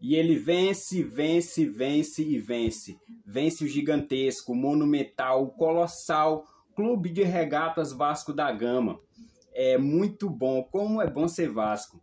E ele vence, vence, vence e vence. Vence o gigantesco, monumental, colossal Clube de Regatas Vasco da Gama. É muito bom, como é bom ser Vasco.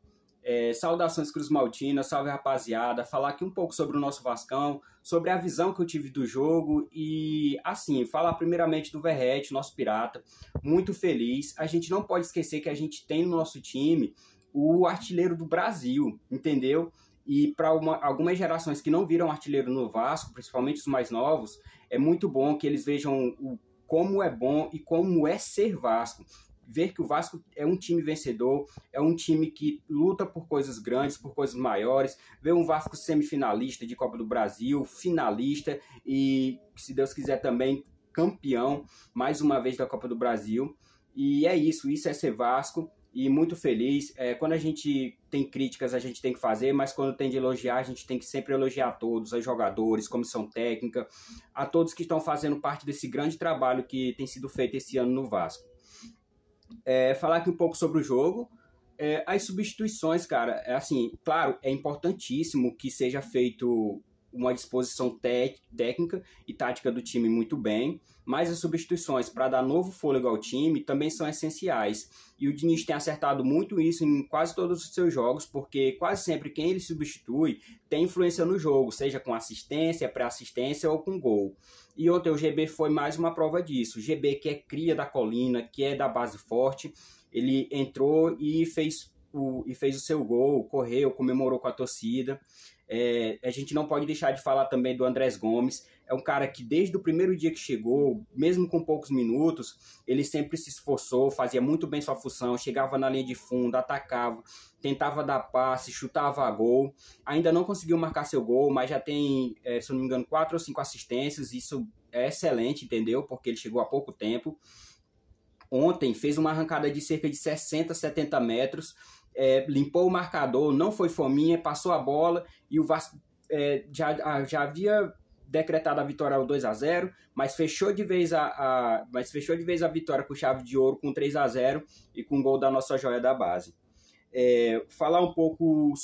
Saudações Cruz Maltina, salve rapaziada. Falar aqui um pouco sobre o nosso Vascão, sobre a visão que eu tive do jogo e, assim, falar primeiramente do Verratti, nosso pirata. Muito feliz. A gente não pode esquecer que a gente tem no nosso time o artilheiro do Brasil, entendeu? E para algumas gerações que não viram artilheiro no Vasco, principalmente os mais novos, é muito bom que eles vejam como é bom e como é ser Vasco. Ver que o Vasco é um time vencedor, é um time que luta por coisas grandes, por coisas maiores, ver um Vasco semifinalista de Copa do Brasil, finalista e, se Deus quiser também, campeão, mais uma vez da Copa do Brasil. E é isso é ser Vasco. E muito feliz. Quando a gente tem críticas, a gente tem que fazer, mas quando tem de elogiar, a gente tem que sempre elogiar a todos, os jogadores, comissão técnica, a todos que estão fazendo parte desse grande trabalho que tem sido feito esse ano no Vasco. Falar aqui um pouco sobre o jogo. As substituições, cara, assim, claro, é importantíssimo que seja feito uma disposição técnica e tática do time muito bem, mas as substituições para dar novo fôlego ao time também são essenciais. E o Diniz tem acertado muito isso em quase todos os seus jogos, porque quase sempre quem ele substitui tem influência no jogo, seja com assistência, pré-assistência ou com gol. E ontem o GB foi mais uma prova disso. O GB, que é cria da colina, que é da base forte, ele entrou e fez o seu gol, correu, comemorou com a torcida. A gente não pode deixar de falar também do Andrés Gomes. É um cara que desde o primeiro dia que chegou, mesmo com poucos minutos, ele sempre se esforçou, fazia muito bem sua função, chegava na linha de fundo, atacava, tentava dar passe, chutava a gol. Ainda não conseguiu marcar seu gol, mas já tem, se não me engano, 4 ou 5 assistências. Isso é excelente, entendeu? Porque ele chegou há pouco tempo. Ontem fez uma arrancada de cerca de 60, 70 metros, limpou o marcador, não foi fominha, passou a bola e o Vasco já havia decretado a vitória ao 2-0, mas fechou de vez a vitória com chave de ouro com 3-0 e com o gol da nossa joia da base. Falar um pouco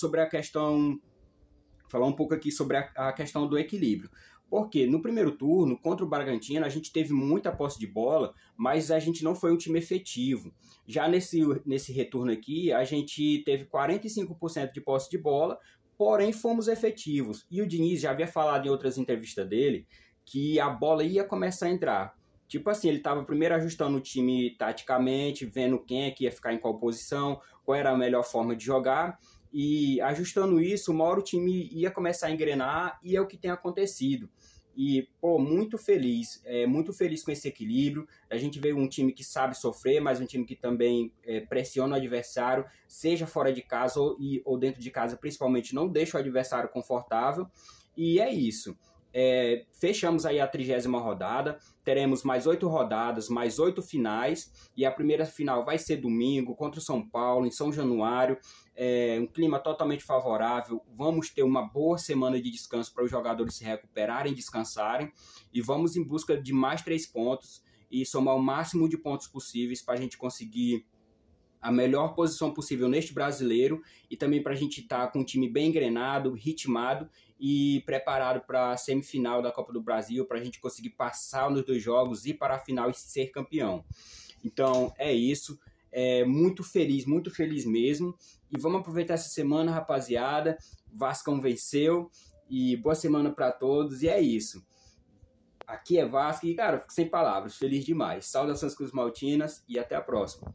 aqui sobre a questão do equilíbrio. Porque no primeiro turno, contra o Bragantino, a gente teve muita posse de bola, mas a gente não foi um time efetivo. Já nesse retorno aqui, a gente teve 45% de posse de bola, porém fomos efetivos. E o Diniz já havia falado em outras entrevistas dele que a bola ia começar a entrar. Tipo assim, ele estava primeiro ajustando o time taticamente, vendo quem é que ia ficar em qual posição, qual era a melhor forma de jogar. E ajustando isso, uma hora o time ia começar a engrenar e é o que tem acontecido. E, muito feliz com esse equilíbrio. A gente vê um time que sabe sofrer, mas um time que também pressiona o adversário, seja fora de casa ou dentro de casa, principalmente não deixa o adversário confortável. E é isso. Fechamos aí a 30ª rodada, teremos mais 8 rodadas, mais 8 finais, e a primeira final vai ser domingo contra o São Paulo, em São Januário. Um clima totalmente favorável, vamos ter uma boa semana de descanso para os jogadores se recuperarem, descansarem, e vamos em busca de mais 3 pontos e somar o máximo de pontos possíveis para a gente conseguir a melhor posição possível neste brasileiro e também para a gente estar com um time bem engrenado, ritmado e preparado para a semifinal da Copa do Brasil, para a gente conseguir passar nos 2 jogos, ir para a final e ser campeão. Então é isso, muito feliz mesmo. E vamos aproveitar essa semana, rapaziada. Vascão venceu e boa semana para todos. E é isso. Aqui é Vasco e, cara, fico sem palavras, feliz demais. Saudações Cruz Maltinas e até a próxima.